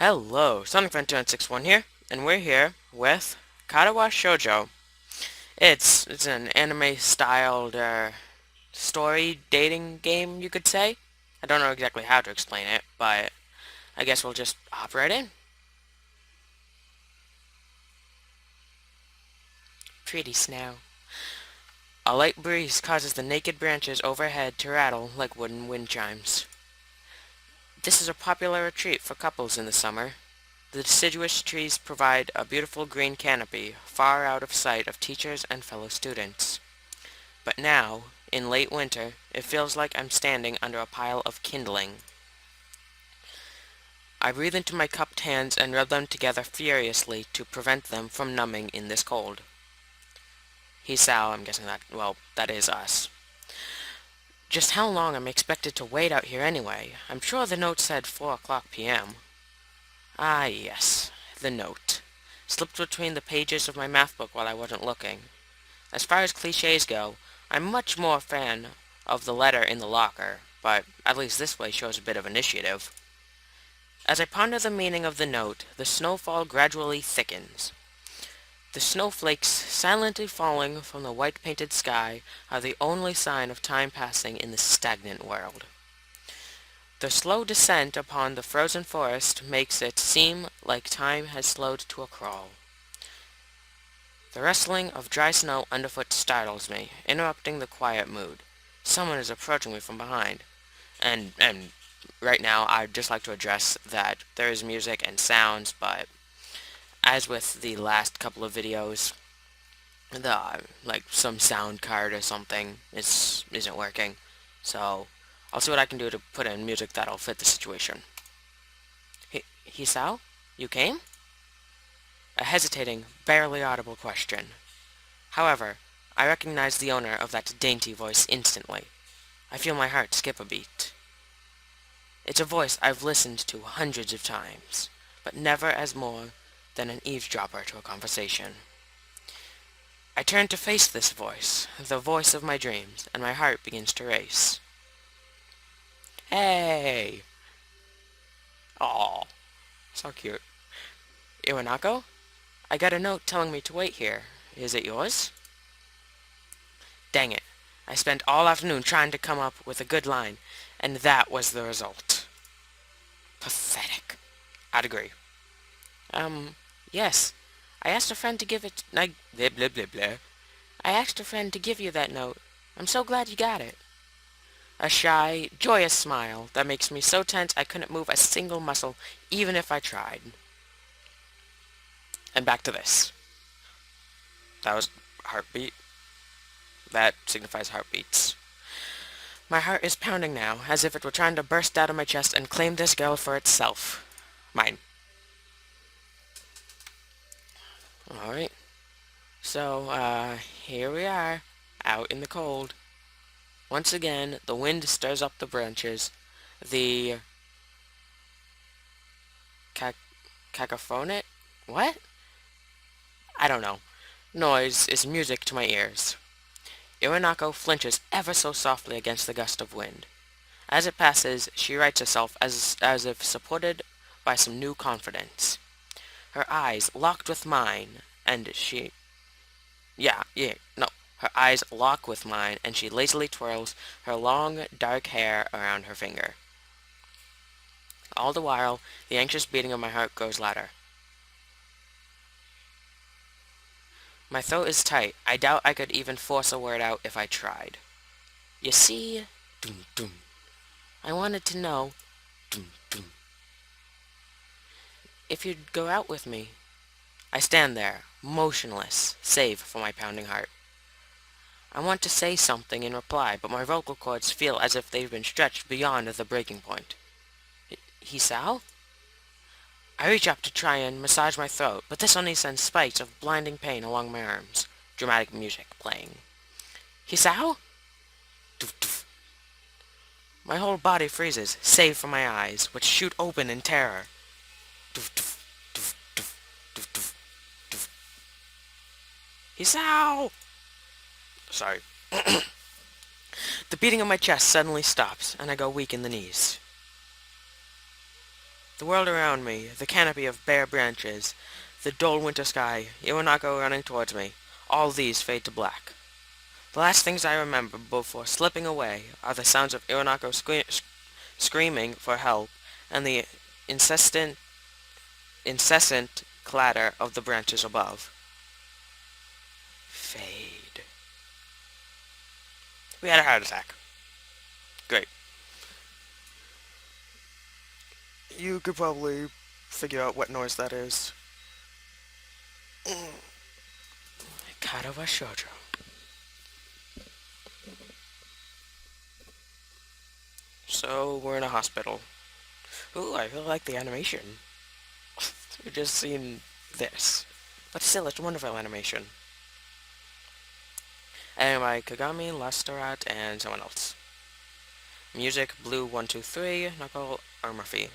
Hello, Sonic261 here, and we're here with Katawa Shoujo. It's an anime-styled story dating game, you could say. I don't know exactly how to explain it, but I guess we'll just hop right in. Pretty snow. A light breeze causes the naked branches overhead to rattle like wooden wind chimes. This is a popular retreat for couples in the summer. The deciduous trees provide a beautiful green canopy, far out of sight of teachers and fellow students. But now, in late winter, it feels like I'm standing under a pile of kindling. I breathe into my cupped hands and rub them together furiously to prevent them from numbing in this cold. Hisao, I'm guessing that is us. Just how long am I expected to wait out here anyway? I'm sure the note said 4 o'clock p.m. Ah, yes, the note. Slipped between the pages of my math book while I wasn't looking. As far as cliches go, I'm much more a fan of the letter in the locker, but at least this way shows a bit of initiative. As I ponder the meaning of the note, the snowfall gradually thickens. The snowflakes silently falling from the white-painted sky are the only sign of time passing in this stagnant world. The slow descent upon the frozen forest makes it seem like time has slowed to a crawl. The rustling of dry snow underfoot startles me, interrupting the quiet mood. Someone is approaching me from behind. And right now, I'd just like to address that there is music and sounds, but as with the last couple of videos, like some sound card or something isn't working. So I'll see what I can do to put in music that'll fit the situation. Hisao? You came? A hesitating, barely audible question. However, I recognize the owner of that dainty voice instantly. I feel my heart skip a beat. It's a voice I've listened to hundreds of times, but never as more than an eavesdropper to a conversation. I turn to face this voice, the voice of my dreams, and my heart begins to race. Hey! Aw, so cute. Iwanako? I got a note telling me to wait here. Is it yours? Dang it. I spent all afternoon trying to come up with a good line, and that was the result. Pathetic. I'd agree. Yes. I asked a friend to give it... blah, blah, blah, blah. I asked a friend to give you that note. I'm so glad you got it. A shy, joyous smile that makes me so tense I couldn't move a single muscle, even if I tried. And back to this. That was heartbeat. That signifies heartbeats. My heart is pounding now, as if it were trying to burst out of my chest and claim this girl for itself. Mine. Alright. So, here we are, out in the cold. Once again, the wind stirs up the branches. The... cacophonic? What? I don't know. Noise is music to my ears. Iwanako flinches ever so softly against the gust of wind. As it passes, she rights herself as if supported by some new confidence. Her eyes locked with mine, and she... Her eyes lock with mine, and she lazily twirls her long, dark hair around her finger. All the while, the anxious beating of my heart grows louder. My throat is tight. I doubt I could even force a word out if I tried. You see, dum dum. I wanted to know, dum dum, if you'd go out with me. I stand there, motionless, save for my pounding heart. I want to say something in reply, but my vocal cords feel as if they've been stretched beyond the breaking point. Hisao? I reach up to try and massage my throat, but this only sends spikes of blinding pain along my arms. Dramatic music playing. Hisao? Doof doof. My whole body freezes, save for my eyes, which shoot open in terror. Doof doof, doof doof, doof doof, doof. Hisao! Sorry. The beating of my chest suddenly stops, and I go weak in the knees. The world around me, the canopy of bare branches, the dull winter sky, Iwanako running towards me, all these fade to black. The last things I remember before slipping away are the sounds of Iwanako screaming for help and the incessant, incessant clatter of the branches above. Fade. We had a heart attack. Great. You could probably figure out what noise that is. Katawa Shoujo. So, we're in a hospital. Ooh, I really like the animation. We've just seen this. But still, it's wonderful animation. And by Kagami, Lasterat, and someone else. Music, Blue123, Knuckle, Murphy.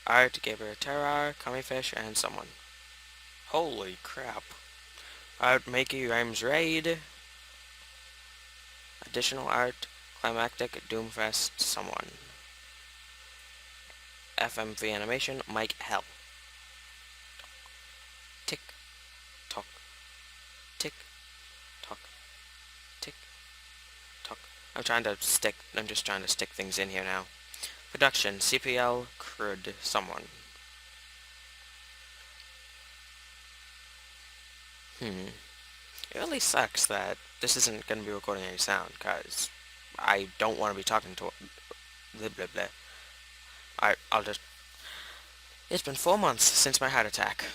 Art, Gabriel Terrar, Kamifish, and someone. Holy crap. Art, Makey, Rhymes Raid. Additional art, Climactic, Doomfest, someone. FMV animation, Mike Hell. Tick, tock, tick, tock, tick, tock. I'm just trying to stick things in here now. Production, CPL, Crud, someone. It really sucks that this isn't going to be recording any sound, because I don't want to be talking to... Blah, blah, blah. Alright, I'll just... It's been 4 months since my heart attack.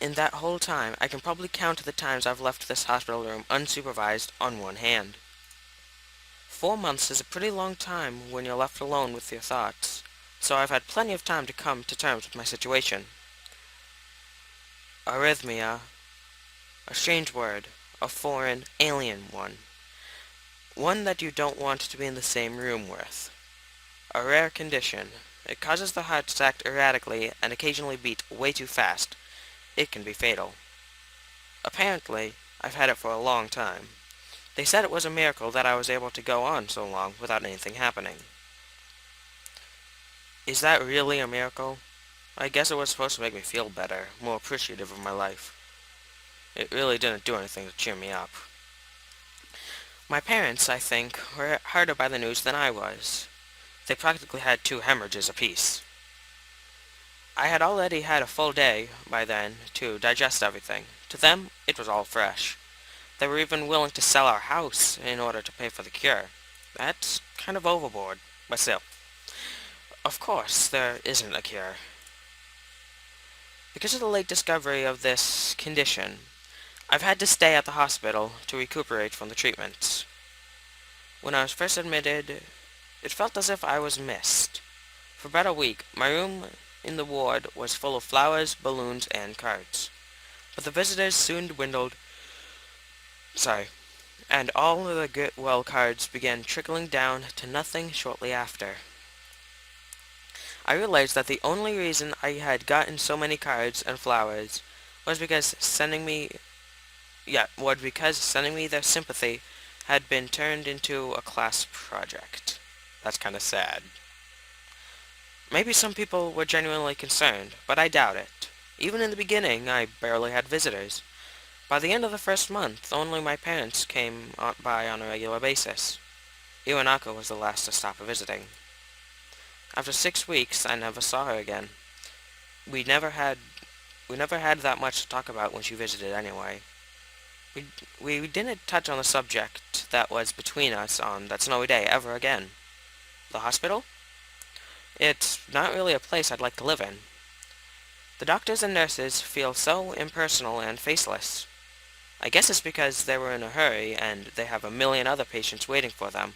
In that whole time, I can probably count the times I've left this hospital room unsupervised on one hand. 4 months is a pretty long time when you're left alone with your thoughts, so I've had plenty of time to come to terms with my situation. Arrhythmia. A strange word. A foreign, alien one. One that you don't want to be in the same room with. A rare condition. It causes the heart to act erratically and occasionally beat way too fast. It can be fatal. Apparently, I've had it for a long time. They said it was a miracle that I was able to go on so long without anything happening. Is that really a miracle? I guess it was supposed to make me feel better, more appreciative of my life. It really didn't do anything to cheer me up. My parents, I think, were harder by the news than I was. They practically had 2 hemorrhages apiece. I had already had a full day, by then, to digest everything. To them, it was all fresh. They were even willing to sell our house in order to pay for the cure. That's kind of overboard, but still. Of course, there isn't a cure. Because of the late discovery of this condition, I've had to stay at the hospital to recuperate from the treatments. When I was first admitted, it felt as if I was missed. For about a week, my room in the ward was full of flowers, balloons, and cards. But the visitors soon dwindled, and all of the get well cards began trickling down to nothing shortly after. I realized that the only reason I had gotten so many cards and flowers was because sending me their sympathy had been turned into a class project. That's kind of sad. Maybe some people were genuinely concerned, but I doubt it. Even in the beginning, I barely had visitors. By the end of the first month, only my parents came by on a regular basis. Iwanako was the last to stop visiting. After 6 weeks, I never saw her again. We never had that much to talk about when she visited anyway. We didn't touch on the subject that was between us on that snowy day ever again. The hospital? It's not really a place I'd like to live in. The doctors and nurses feel so impersonal and faceless. I guess it's because they were in a hurry and they have a million other patients waiting for them,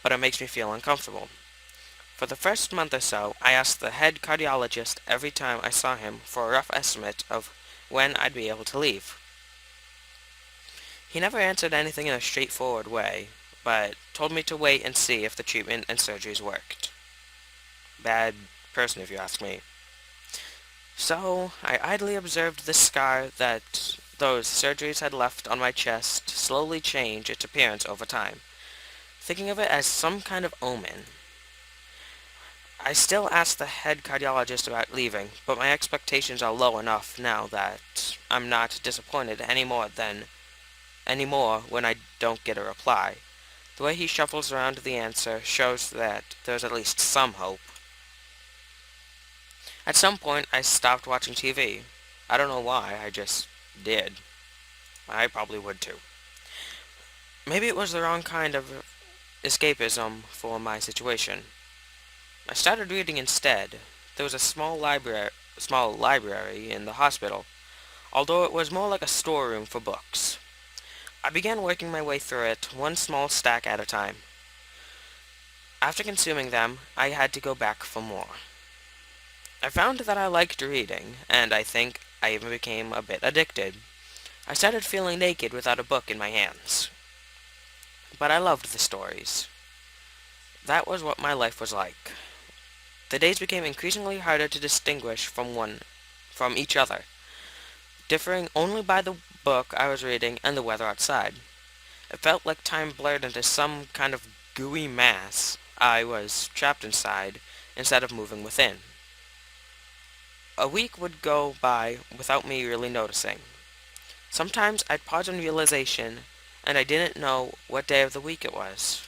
but it makes me feel uncomfortable. For the first month or so, I asked the head cardiologist every time I saw him for a rough estimate of when I'd be able to leave. He never answered anything in a straightforward way, but told me to wait and see if the treatment and surgeries worked. Bad person, if you ask me. So, I idly observed the scar that those surgeries had left on my chest slowly change its appearance over time, thinking of it as some kind of omen. I still ask the head cardiologist about leaving, but my expectations are low enough now that I'm not disappointed anymore when I don't get a reply. The way he shuffles around the answer shows that there's at least some hope. At some point, I stopped watching TV. I don't know why, I just did. I probably would too. Maybe it was the wrong kind of escapism for my situation. I started reading instead. There was a small library in the hospital, although it was more like a storeroom for books. I began working my way through it, one small stack at a time. After consuming them, I had to go back for more. I found that I liked reading, and I think I even became a bit addicted. I started feeling naked without a book in my hands. But I loved the stories. That was what my life was like. The days became increasingly harder to distinguish from each other, differing only by the book I was reading and the weather outside. It felt like time blurred into some kind of gooey mass. I was trapped inside instead of moving within. A week would go by without me really noticing. Sometimes I'd pause in realization, and I didn't know what day of the week it was.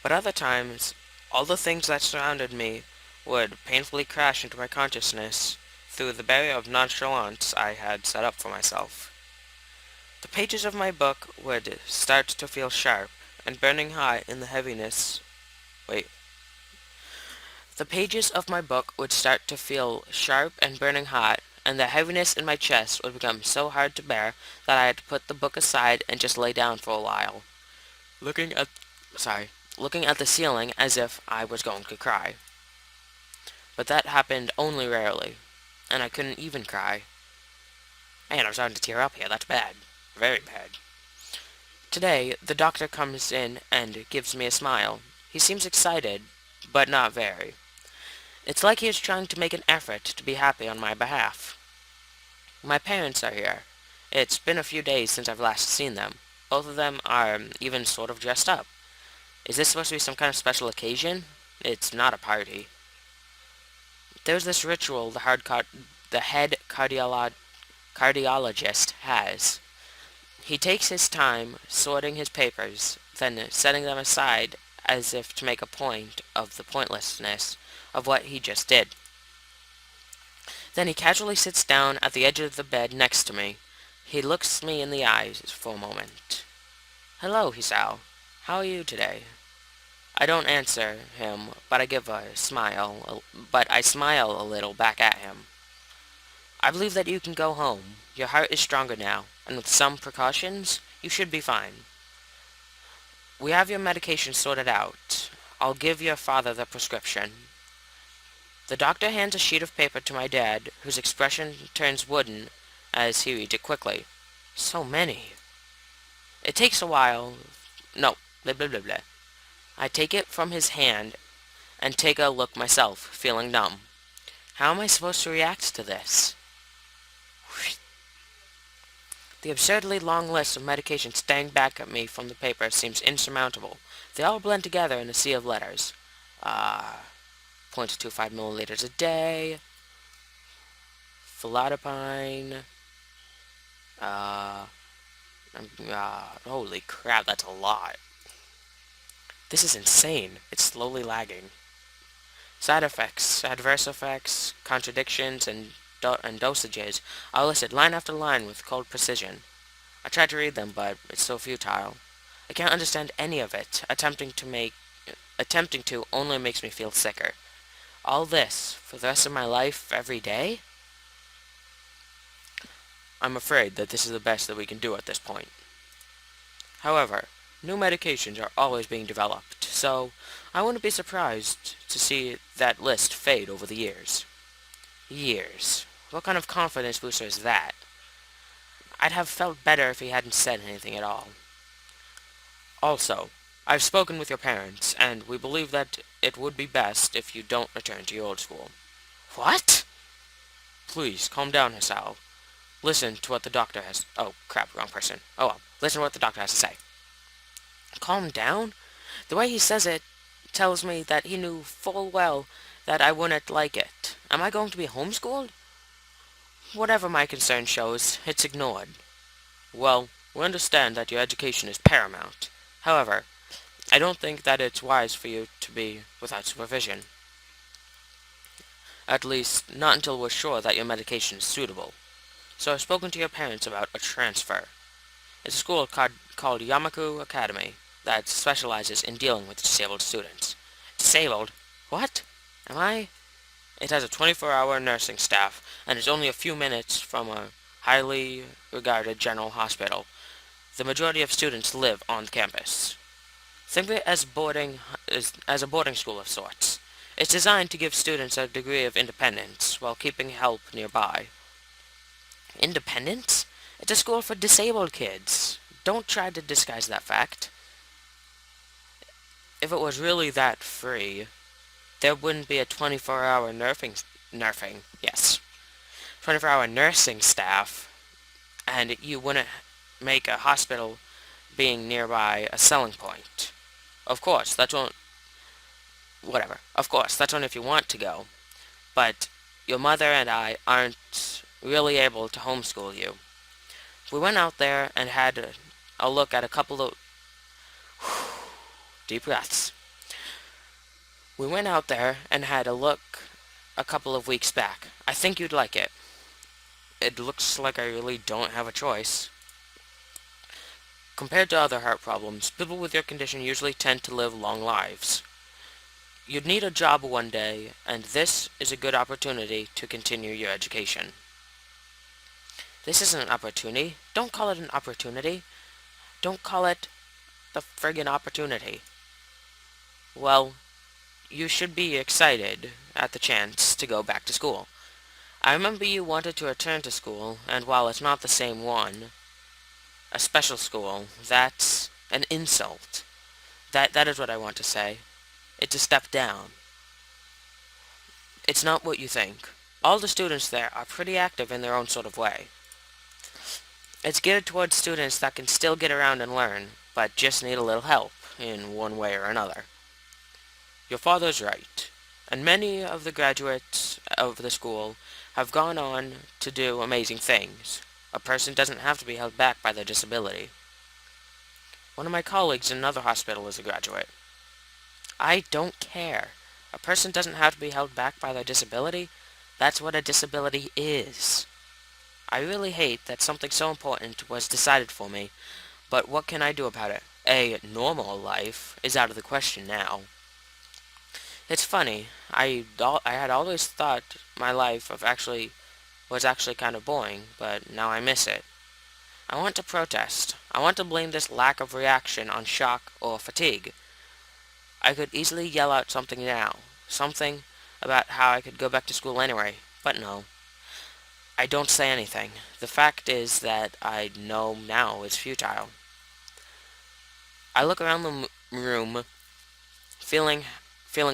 But other times, all the things that surrounded me would painfully crash into my consciousness through the barrier of nonchalance I had set up for myself. The pages of my book would start to feel sharp and burning hot in the heaviness. Wait. The pages of my book would start to feel sharp and burning hot, and the heaviness in my chest would become so hard to bear that I had to put the book aside and just lay down for a while, looking at sorry, looking at the ceiling as if I was going to cry. But that happened only rarely, and I couldn't even cry. Man, I'm starting to tear up here. That's bad. Very bad. Today, the doctor comes in and gives me a smile. He seems excited, but not very. It's like he is trying to make an effort to be happy on my behalf. My parents are here. It's been a few days since I've last seen them. Both of them are even sort of dressed up. Is this supposed to be some kind of special occasion? It's not a party. There's this ritual the head cardiologist has. He takes his time sorting his papers, then setting them aside as if to make a point of the pointlessness of what he just did. Then he casually sits down at the edge of the bed next to me. He looks me in the eyes for a moment. "Hello, Hisao. How are you today?" I don't answer him, but I smile a little back at him. "I believe that you can go home. Your heart is stronger now, and with some precautions, you should be fine. We have your medication sorted out. I'll give your father the prescription." The doctor hands a sheet of paper to my dad, whose expression turns wooden as he reads it quickly. So many. It takes a while. No, blah blah blah blah. I take it from his hand and take a look myself, feeling numb. How am I supposed to react to this? The absurdly long list of medications staring back at me from the paper seems insurmountable. They all blend together in a sea of letters. 0.25 milliliters a day, Philodipine, holy crap, that's a lot. This is insane. It's slowly lagging. Side effects, adverse effects, contradictions, and dosages are listed line after line with cold precision. I tried to read them, but it's so futile. I can't understand any of it. Attempting to only makes me feel sicker. All this for the rest of my life, every day? I'm afraid that this is the best that we can do at this point. However, new medications are always being developed, so I wouldn't be surprised to see that list fade over the years. Years. What kind of confidence booster is that? I'd have felt better if he hadn't said anything at all. Also, I've spoken with your parents, and we believe that it would be best if you don't return to your old school. What? Please, calm down, Hisao. Listen to what the doctor has... Oh, crap, wrong person. Oh well, listen to what the doctor has to say. Calm down? The way he says it tells me that he knew full well that I wouldn't like it. Am I going to be homeschooled? Whatever my concern shows, it's ignored. Well, we understand that your education is paramount. However, I don't think that it's wise for you to be without supervision. At least, not until we're sure that your medication is suitable. So I've spoken to your parents about a transfer. It's a school called Yamaku Academy that specializes in dealing with disabled students. Disabled? What? Am I? It has a 24-hour nursing staff, and is only a few minutes from a highly regarded general hospital. The majority of students live on campus. Think of it as a boarding school of sorts. It's designed to give students a degree of independence while keeping help nearby. Independence? It's a school for disabled kids. Don't try to disguise that fact. If it was really that free, there wouldn't be a 24-hour yes, 24-hour nursing staff, and you wouldn't make a hospital being nearby a selling point. Of course, that's on, whatever. Of course, that's only if you want to go. But your mother and I aren't really able to homeschool you. We went out there and had a look at a couple of deep breaths. We went out there and had a look a couple of weeks back. I think you'd like it. It looks like I really don't have a choice. Compared to other heart problems, people with your condition usually tend to live long lives. You'd need a job one day, and this is a good opportunity to continue your education. This isn't an opportunity. Don't call it an opportunity. Don't call it the friggin' opportunity. Well, you should be excited at the chance to go back to school. I remember you wanted to return to school, and while it's not the same one, a special school, that's an insult. That is what I want to say. It's a step down. It's not what you think. All the students there are pretty active in their own sort of way. It's geared towards students that can still get around and learn, but just need a little help, in one way or another. Your father's right, and many of the graduates of the school have gone on to do amazing things. A person doesn't have to be held back by their disability. One of my colleagues in another hospital is a graduate. I don't care. A person doesn't have to be held back by their disability. That's what a disability is. I really hate that something so important was decided for me, but what can I do about it? A normal life is out of the question now. It's funny, I had always thought my life was actually kind of boring, but now I miss it. I want to protest. I want to blame this lack of reaction on shock or fatigue. I could easily yell out something now, something about how I could go back to school anyway, but no. I don't say anything. The fact is that I know now it's futile. I look around the room, feeling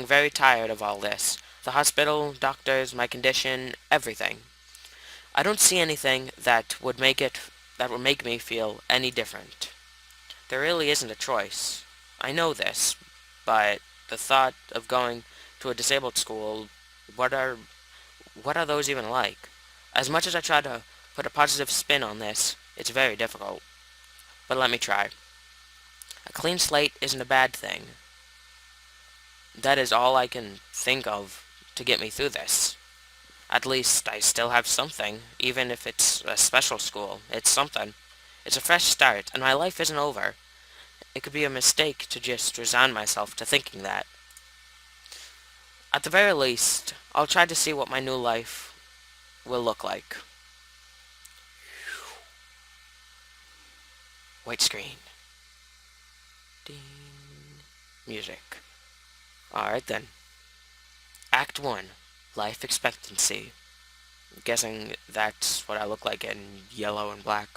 very tired of all this. The hospital, doctors, my condition, everything. I don't see anything that would make me feel any different. There really isn't a choice. I know this, but the thought of going to a disabled school, what are those even like? As much as I try to put a positive spin on this, it's very difficult. But let me try. A clean slate isn't a bad thing. That is all I can think of to get me through this. At least I still have something, even if it's a special school. It's something. It's a fresh start, and my life isn't over. It could be a mistake to just resign myself to thinking that. At the very least, I'll try to see what my new life will look like. White screen. Ding. Music. Alright then. Act 1. Life expectancy. I'm guessing that's what I look like in yellow and black.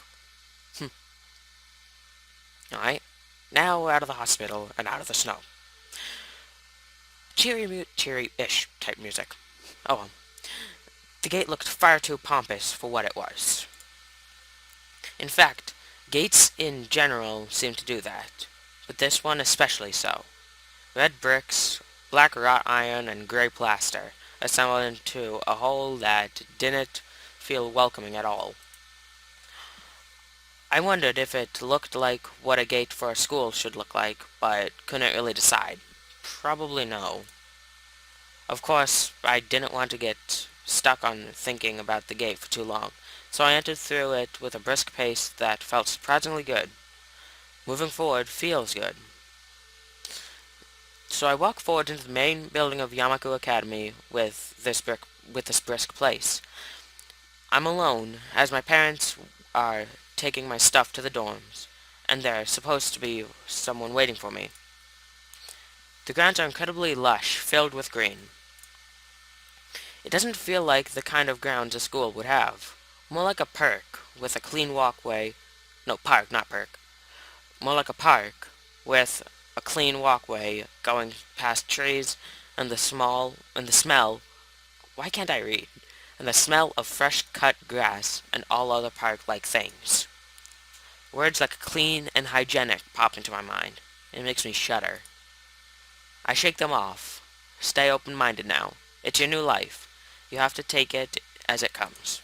Alright. Now we're out of the hospital and out of the snow. Cheery-ish type music. Oh well. The gate looked far too pompous for what it was. In fact, gates in general seem to do that. but this one especially so. Red bricks, black wrought iron, and gray plaster assembled into a whole that didn't feel welcoming at all. I wondered if it looked like what a gate for a school should look like, but couldn't really decide. Probably no. Of course, I didn't want to get stuck on thinking about the gate for too long, so I entered through it with a brisk pace that felt surprisingly good. Moving forward feels good. So I walk forward into the main building of Yamaku Academy with this brisk pace. I'm alone, as my parents are taking my stuff to the dorms, and there's supposed to be someone waiting for me. The grounds are incredibly lush, filled with green. It doesn't feel like the kind of grounds a school would have. More like a park, with a clean walkway. No, park, not park. More like a park, with a clean walkway going past trees, and the smell. Why can't I read? And the smell of fresh cut grass and all other park-like things. Words like clean and hygienic pop into my mind. It makes me shudder. I shake them off. Stay open-minded now. It's your new life. You have to take it as it comes.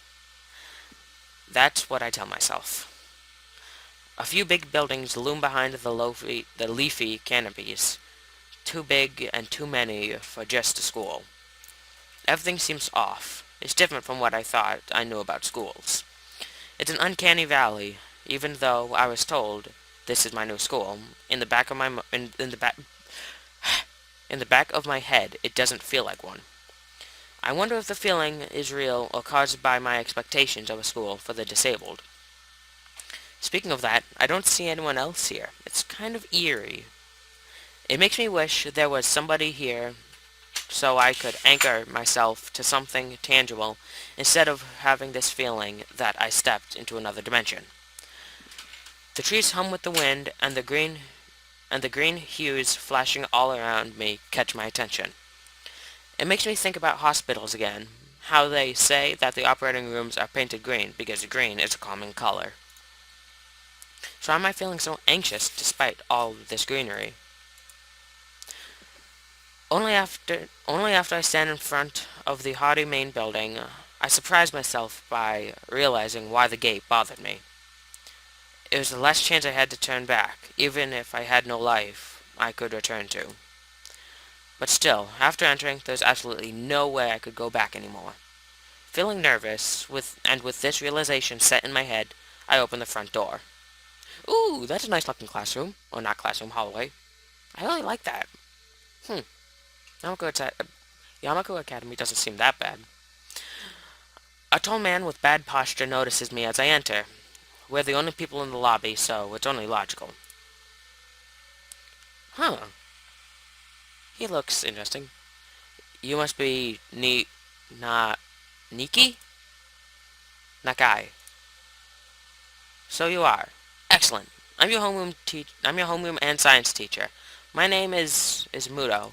That's what I tell myself. A few big buildings loom behind the leafy canopies. Too big and too many for just a school. Everything seems off. It's different from what I thought I knew about schools. It's an uncanny valley, even though I was told this is my new school. In the back of my head, it doesn't feel like one. I wonder if the feeling is real or caused by my expectations of a school for the disabled. Speaking of that, I don't see anyone else here. It's kind of eerie. It makes me wish there was somebody here so I could anchor myself to something tangible instead of having this feeling that I stepped into another dimension. The trees hum with the wind, and the green hues flashing all around me catch my attention. It makes me think about hospitals again, how they say that the operating rooms are painted green because green is a common color. So why am I feeling so anxious despite all this greenery? Only after I stand in front of the haughty main building, I surprise myself by realizing why the gate bothered me. It was the last chance I had to turn back, even if I had no life I could return to. But still, after entering, there's absolutely no way I could go back anymore. Feeling nervous, with this realization set in my head, I open the front door. Ooh, that's a nice looking classroom. Or not classroom, hallway. I really like that. Hmm. Yamaku Academy doesn't seem that bad. A tall man with bad posture notices me as I enter. We're the only people in the lobby, so it's only logical. Huh. He looks interesting. You must be Niki? Nakai. So you are. Excellent. I'm your homeroom and science teacher. My name is Muto.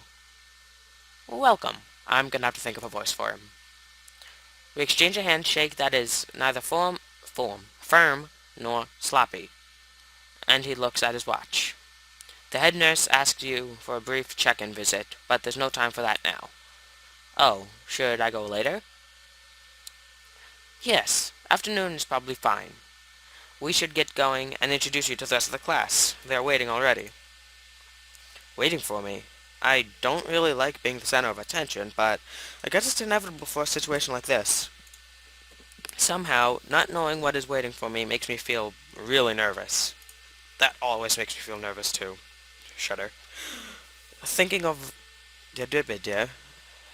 Welcome. I'm gonna have to think of a voice for him. We exchange a handshake that is neither firm, nor sloppy, and he looks at his watch. The head nurse asks you for a brief check-in visit, but there's no time for that now. Oh, should I go later? Yes, afternoon is probably fine. We should get going and introduce you to the rest of the class. They're waiting already. Waiting for me? I don't really like being the center of attention, but I guess it's inevitable for a situation like this. Somehow, not knowing what is waiting for me makes me feel really nervous. That always makes me feel nervous too. Shudder. Thinking of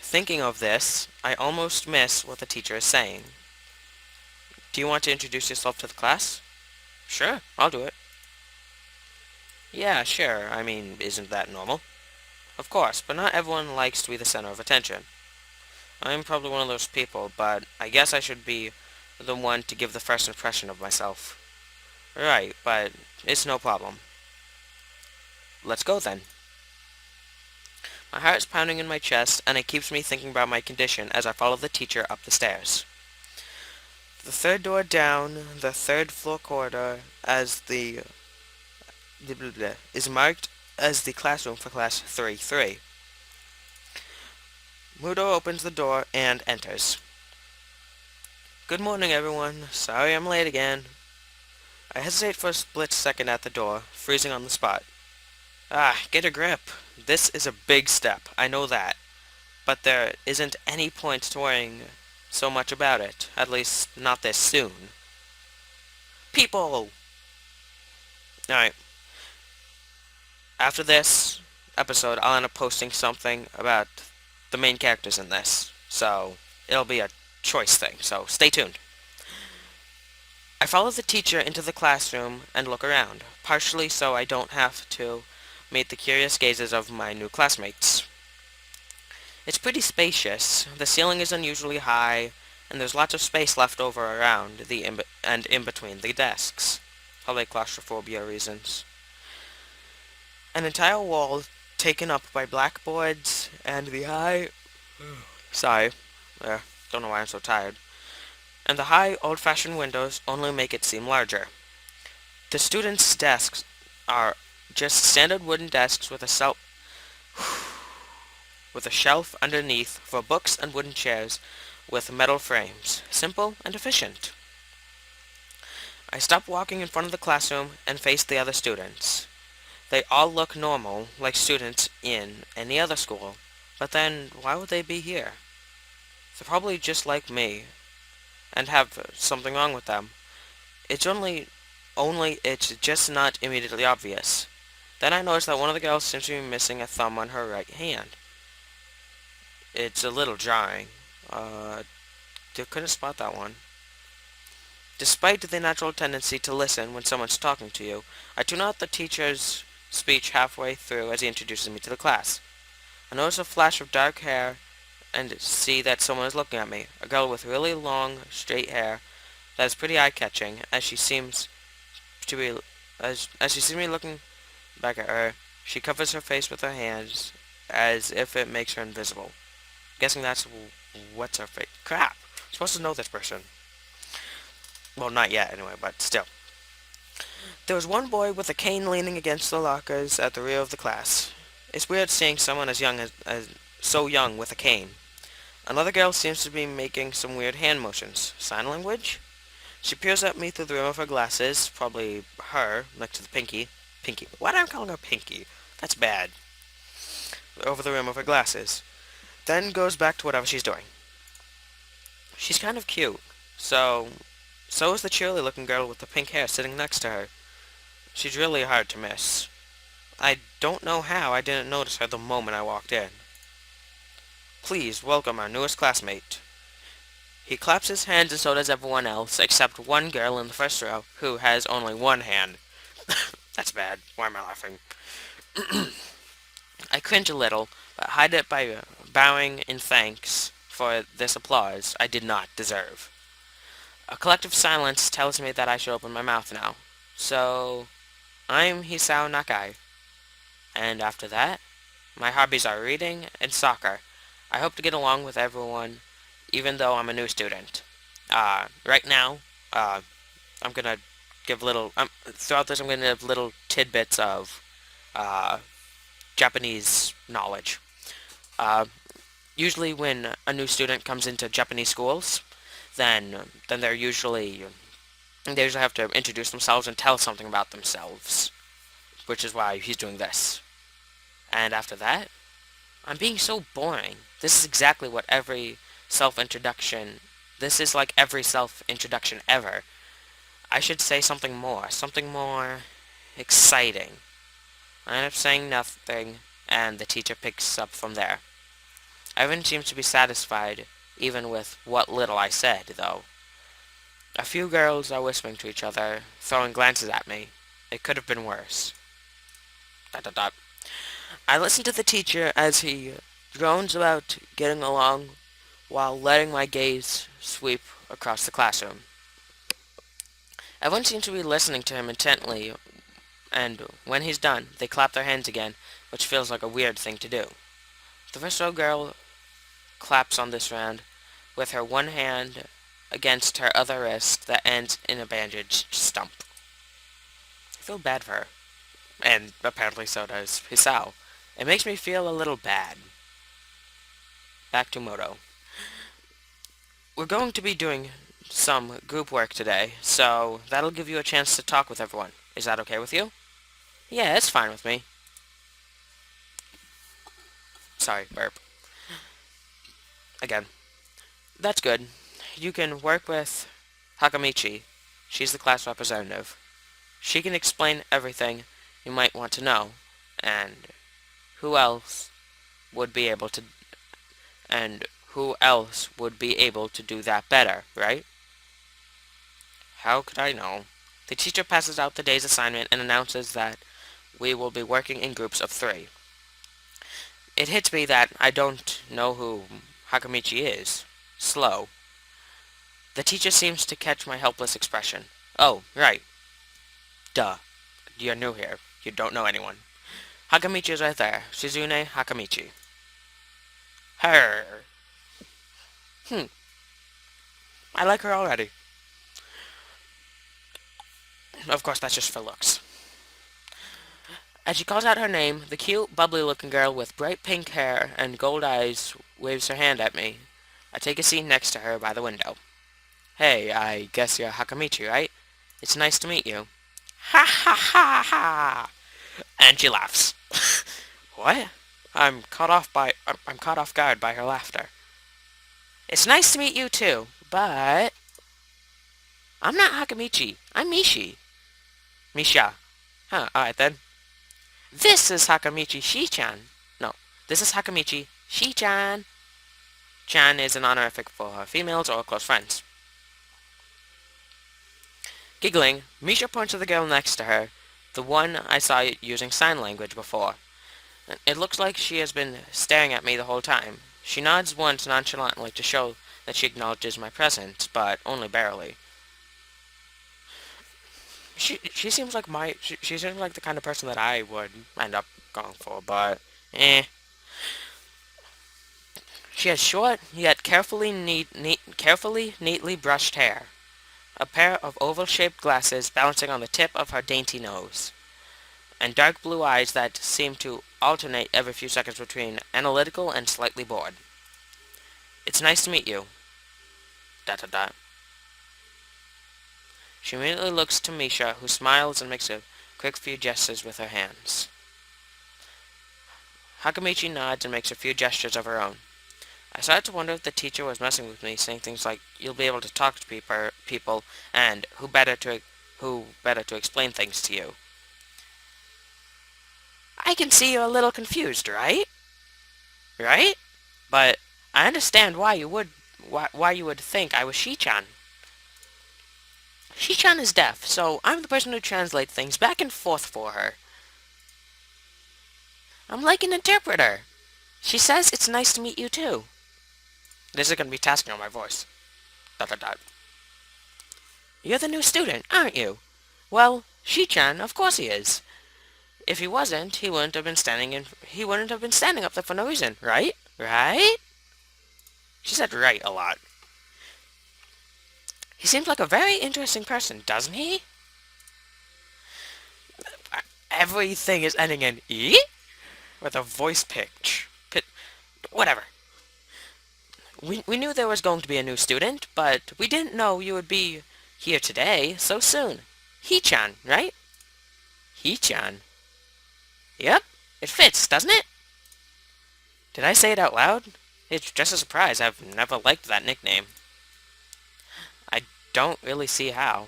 Thinking of this, I almost miss what the teacher is saying. Do you want to introduce yourself to the class? Sure, I'll do it. Yeah, sure. I mean, isn't that normal? Of course, but not everyone likes to be the center of attention. I'm probably one of those people, but I guess I should be the one to give the first impression of myself. Right, but it's no problem. Let's go then. My heart is pounding in my chest, and it keeps me thinking about my condition as I follow the teacher up the stairs. The third door down, the third floor corridor, is marked as the classroom for class 3-3. Mudo opens the door and enters. Good morning, everyone. Sorry I'm late again. I hesitate for a split second at the door, freezing on the spot. Get a grip. This is a big step, I know that. But there isn't any point to worrying so much about it, at least not this soon. People! Alright, after this episode, I'll end up posting something about the main characters in this. So, it'll be a choice thing, so stay tuned. I follow the teacher into the classroom and look around, partially so I don't have to meet the curious gazes of my new classmates. It's pretty spacious, the ceiling is unusually high, and there's lots of space left over around and in between the desks. Probably claustrophobia reasons. An entire wall taken up by blackboards and the high... Sorry, don't know why I'm so tired. And the high, old-fashioned windows only make it seem larger. The students' desks are just standard wooden desks with a shelf underneath for books and wooden chairs with metal frames. Simple and efficient. I stop walking in front of the classroom and face the other students. They all look normal, like students in any other school. But then, why would they be here? They're probably just like me, and have something wrong with them. It's it's just not immediately obvious. Then I notice that one of the girls seems to be missing a thumb on her right hand. It's a little jarring. Couldn't spot that one. Despite the natural tendency to listen when someone's talking to you, I tune out the teacher's speech halfway through as he introduces me to the class. I notice a flash of dark hair and see that someone is looking at me. A girl with really long, straight hair that is pretty eye-catching as she seems to be as she sees me looking back at her. She covers her face with her hands as if it makes her invisible. Guessing that's what's her face. Crap! I'm supposed to know this person. Well, not yet anyway, but still. There was one boy with a cane leaning against the lockers at the rear of the class. It's weird seeing someone as young as so young with a cane. Another girl seems to be making some weird hand motions. Sign language? She peers at me through the rim of her glasses, probably her, next to the Pinky. Pinky. Why am I calling her Pinky? That's bad. Over the rim of her glasses. Then goes back to whatever she's doing. She's kind of cute. So is the cheerly looking girl with the pink hair sitting next to her. She's really hard to miss. I don't know how I didn't notice her the moment I walked in. Please welcome our newest classmate. He claps his hands and so does everyone else, except one girl in the first row, who has only one hand. That's bad. Why am I laughing? I cringe a little, but hide it by bowing in thanks for this applause I did not deserve. A collective silence tells me that I should open my mouth now. So, I'm Hisao Nakai. And after that, my hobbies are reading and soccer. I hope to get along with everyone, even though I'm a new student. Right now, I'm gonna give throughout this I'm gonna give little tidbits of, Japanese knowledge. Usually when a new student comes into Japanese schools, then they usually have to introduce themselves and tell something about themselves, which is why he's doing this. And after that, I'm being so boring. This is exactly what this is like every self-introduction ever. I should say something more exciting. I end up saying nothing, and the teacher picks up from there. Everyone seems to be satisfied, even with what little I said, though. A few girls are whispering to each other, throwing glances at me. It could have been worse. ... I listen to the teacher as he drones about getting along while letting my gaze sweep across the classroom. Everyone seems to be listening to him intently, and when he's done, they clap their hands again, which feels like a weird thing to do. The first row girl claps on this round, with her one hand against her other wrist that ends in a bandaged stump. I feel bad for her. And apparently so does Hisao. It makes me feel a little bad. Back to Moto. We're going to be doing some group work today, so that'll give you a chance to talk with everyone. Is that okay with you? Yeah, it's fine with me. Sorry, burp. Again. That's good. You can work with Hakamichi. She's the class representative. She can explain everything you might want to know. And who else would be able to and who else would be able to do that better, right? How could I know? The teacher passes out the day's assignment and announces that we will be working in groups of 3. It hits me that I don't know who Hakamichi is. Slow. The teacher seems to catch my helpless expression. Oh, right. Duh. You're new here. You don't know anyone. Hakamichi is right there. Shizune Hakamichi. Her. Hmm. I like her already. Of course, that's just for looks. As she calls out her name, the cute, bubbly-looking girl with bright pink hair and gold eyes waves her hand at me. I take a seat next to her by the window. Hey, I guess you're Hakamichi, right? It's nice to meet you. Ha ha ha ha! And she laughs. What? I'm caught off guard by her laughter. It's nice to meet you too, but I'm not Hakamichi. I'm Mishi. Misha. Huh, alright then. This is Hakamichi Shi-chan. No, this is Hakamichi Shi-chan. Chan is an honorific for females or close friends. Giggling, Misha points to the girl next to her, the one I saw using sign language before. It looks like she has been staring at me the whole time. She nods once nonchalantly to show that she acknowledges my presence, but only barely. She seems like she seems like the kind of person that I would end up going for, but She has short yet carefully neatly brushed hair, a pair of oval-shaped glasses balancing on the tip of her dainty nose, and dark blue eyes that seem to alternate every few seconds between analytical and slightly bored. It's nice to meet you. ... Dot dot dot. She immediately looks to Misha, who smiles and makes a quick few gestures with her hands. Hakamichi nods and makes a few gestures of her own. I started to wonder if the teacher was messing with me, saying things like, "You'll be able to talk to people, and who better to explain things to you." I can see you're a little confused, right? Right? But I understand why you would think I was Shi-chan. Shi-chan is deaf, so I'm the person who translates things back and forth for her. I'm like an interpreter. She says it's nice to meet you too. This is going to be tasking on my voice. ... Dot dot dot. You're the new student, aren't you? Well, Shi-chan, of course he is. If he wasn't, he wouldn't have been standing up there for no reason, right? Right? She said right a lot. He seems like a very interesting person, doesn't he? Everything is ending in E? With a voice pitch. Whatever. We knew there was going to be a new student, but we didn't know you would be here today so soon. He-chan, right? He-chan. Yep, it fits, doesn't it? Did I say it out loud? It's just a surprise. I've never liked that nickname. I don't really see how.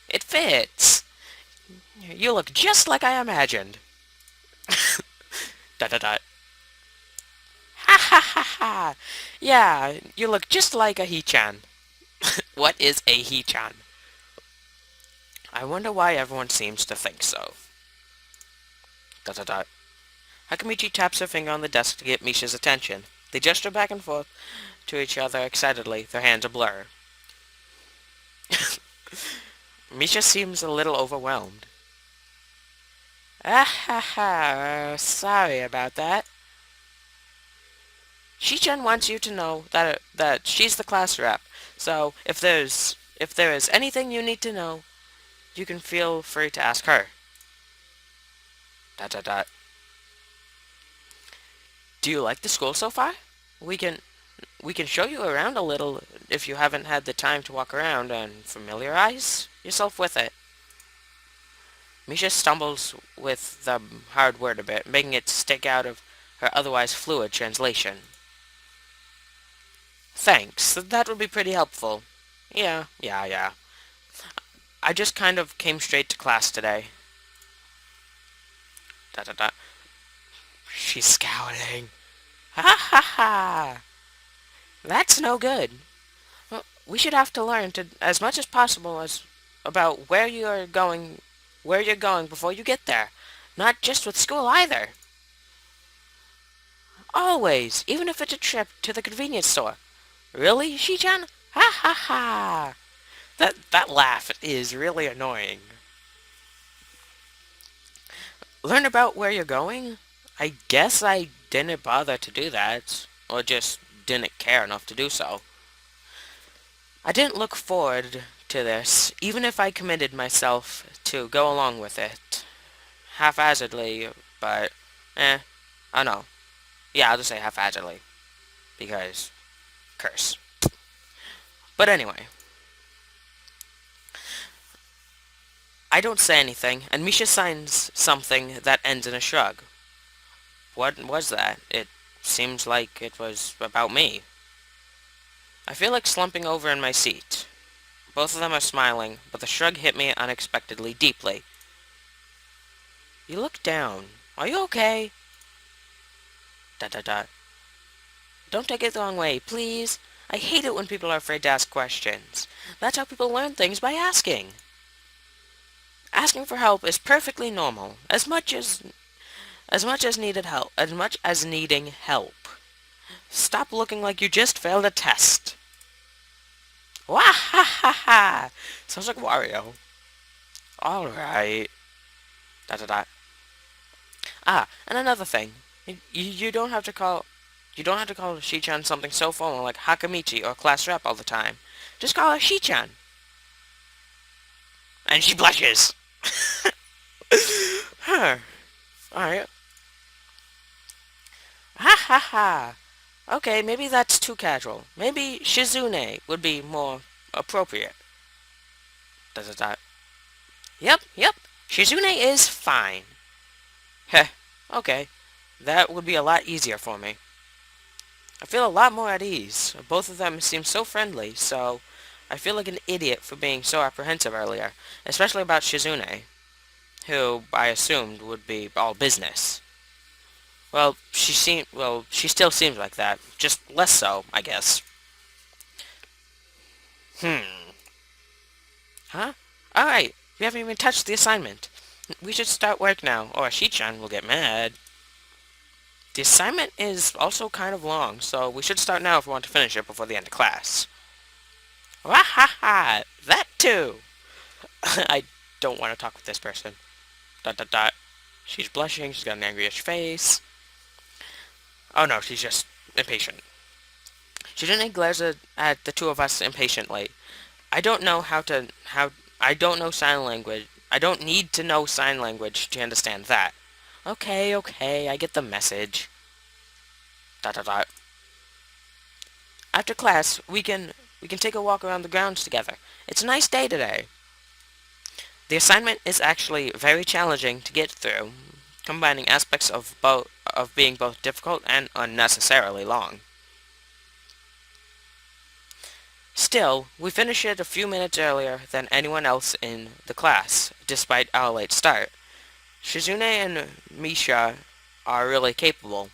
It fits. You look just like I imagined. Dot dot dot. Ha ha ha ha. Yeah, you look just like a he-chan. What is a he-chan? I wonder why everyone seems to think so. Dot dot dot. Hakamichi taps her finger on the desk to get Misha's attention. They gesture back and forth to each other excitedly, their hands a blur. Misha seems a little overwhelmed. Ah ha ha, sorry about that. Shi-chan wants you to know that she's the class rep, so if there is anything you need to know, you can feel free to ask her. Dot dot dot. Do you like the school so far? We can we can show you around a little if you haven't had the time to walk around and familiarize yourself with it. Misha stumbles with the hard word a bit, making it stick out of her otherwise fluid translation. Thanks, that would be pretty helpful. Yeah. I just kind of came straight to class today. Da da da. She's scowling. Ha ha ha! That's no good. Well, we should have to learn to, as much as possible, as about where you're going before you get there. Not just with school either. Always, even if it's a trip to the convenience store. Really, Shi-chan? Ha ha ha! That laugh is really annoying. Learn about where you're going? I guess I didn't bother to do that, or just didn't care enough to do so. I didn't look forward to this, even if I committed myself to go along with it. Haphazardly, but, I know. Yeah, I'll just say haphazardly, because, curse. But anyway, I don't say anything, and Misha signs something that ends in a shrug. What was that? It seems like it was about me. I feel like slumping over in my seat. Both of them are smiling, but the shrug hit me unexpectedly deeply. You look down. Are you okay? Dot dot dot. Don't take it the wrong way, please. I hate it when people are afraid to ask questions. That's how people learn things, by asking. Asking for help is perfectly normal, as much as needing help. Stop looking like you just failed a test. Wah ha ha ha! Sounds like Wario. Alright. Dot dot dot. Ah, and another thing. You don't have to call... You don't have to call Shi-chan something so formal like Hakamichi or class rep all the time. Just call her Shi-chan. And she blushes. Huh. Alright. Ha ha ha. Okay, maybe that's too casual. Maybe Shizune would be more appropriate. Dot dot dot. Yep. Shizune is fine. Heh. Okay. That would be a lot easier for me. I feel a lot more at ease. Both of them seem so friendly, so I feel like an idiot for being so apprehensive earlier, especially about Shizune, who I assumed would be all business. She still seems like that, just less so, I guess. Huh? Alright, we haven't even touched the assignment. We should start work now, or Shi-chan will get mad. The assignment is also kind of long, so we should start now if we want to finish it before the end of class. Wahaha! That too! I don't want to talk with this person. Dot dot dot. She's blushing, she's got an angryish face. Oh no, she's just impatient. Shizune glares at the two of us impatiently. I don't know I don't know sign language. I don't need to know sign language to understand that. Okay, I get the message. Dot dot dot. After class, we can take a walk around the grounds together. It's a nice day today. The assignment is actually very challenging to get through, combining aspects of being both difficult and unnecessarily long. Still, we finished it a few minutes earlier than anyone else in the class, despite our late start. Shizune and Misha are really capable.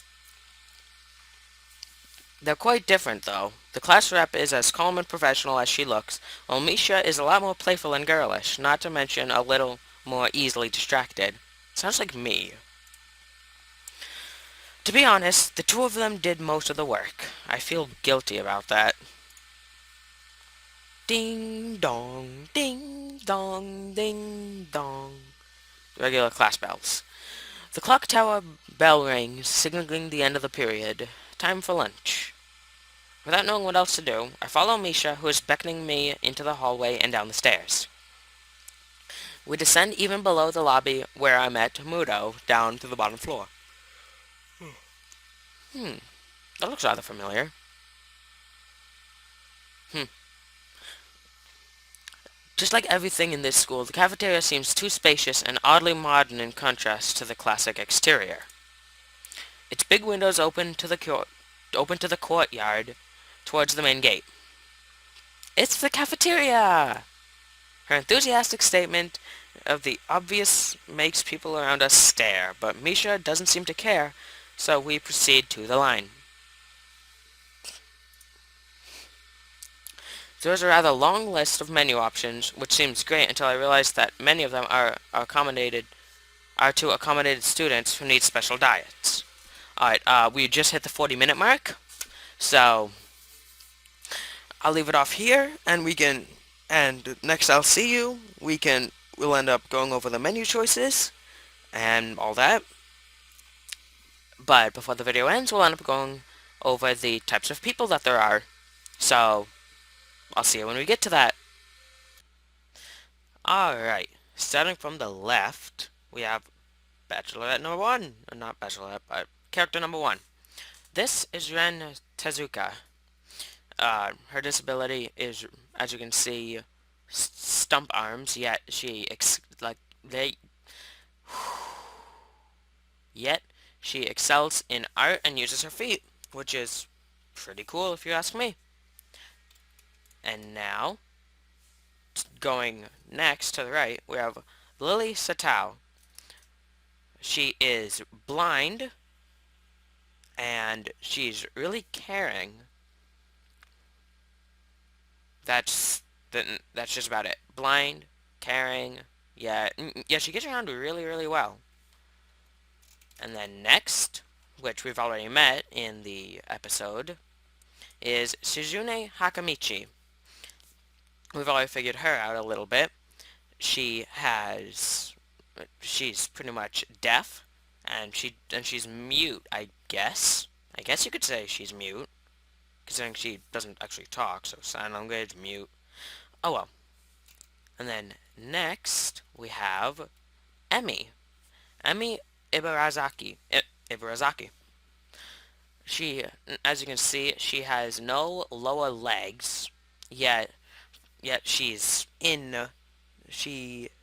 They're quite different, though. The class rep is as calm and professional as she looks, while Misha is a lot more playful and girlish, not to mention a little more easily distracted. Sounds like me. To be honest, the two of them did most of the work. I feel guilty about that. Ding dong, ding dong, ding dong. Regular class bells. The clock tower bell rings, signaling the end of the period. Time for lunch. Without knowing what else to do, I follow Misha, who is beckoning me into the hallway and down the stairs. We descend even below the lobby where I met Mudo down to the bottom floor. Hmm, that looks rather familiar. Hmm. Just like everything in this school, the cafeteria seems too spacious and oddly modern in contrast to the classic exterior. Its big windows open to the courtyard towards the main gate. It's the cafeteria! Her enthusiastic statement of the obvious makes people around us stare, but Misha doesn't seem to care, so we proceed to the line. There's a rather long list of menu options, which seems great until I realized that many of them are to accommodated students who need special diets. Alright, we just hit the 40-minute mark, so I'll leave it off here, and next I'll see you. We'll end up going over the menu choices and all that. But before the video ends, we'll end up going over the types of people that there are. So, I'll see you when we get to that. Alright, starting from the left, we have Bachelorette number 1. Not Bachelorette, but character number 1. This is Ren Tezuka. Her disability is, as you can see, stump arms, yet she excels in art and uses her feet, which is pretty cool if you ask me. And now, going next to the right, we have Lily Satao. She is blind, and she's really caring. That's that's just about it. Blind, caring, yeah, she gets around really, really well. And then next, which we've already met in the episode, is Shizune Hakamichi. We've already figured her out a little bit. She's pretty much deaf, and she's mute, I guess. I guess you could say she's mute, considering she doesn't actually talk, so sign language, mute. Oh well. And then next, we have Emi. Emi Ibarazaki. Ibarazaki. She, as you can see, she has no lower legs, yet she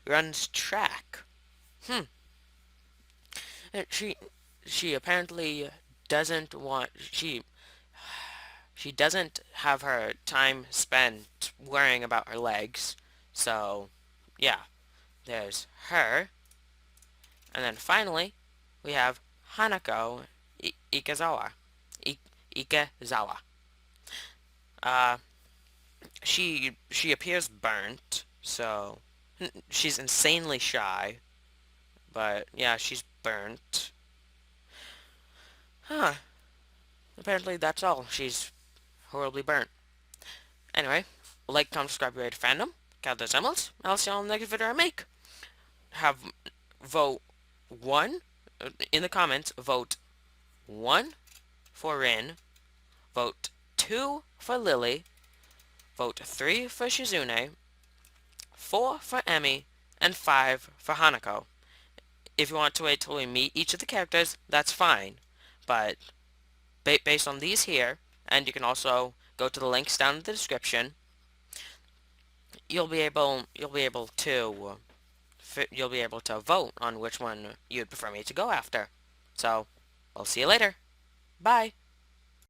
runs track. Hmm. Uh, She, she apparently doesn't want, she doesn't have her time spent worrying about her legs, so, yeah, there's her. And then finally, we have Hanako Ikezawa. I- Ikezawa. Uh, she appears burnt, so she's insanely shy. But yeah, she's burnt. Huh. Apparently that's all. She's horribly burnt. Anyway, like, comment, subscribe, rate, fandom. Count those emeralds. I'll see you all in the next video I make. Have vote 1 in the comments. Vote 1 for Rin. Vote 2 for Lily. Vote 3 for Shizune. 4 for Emi. And 5 for Hanako. If you want to wait till we meet each of the characters, that's fine. But based on these here, and you can also go to the links down in the description, you'll be able to vote on which one you'd prefer me to go after. So, I'll see you later. Bye.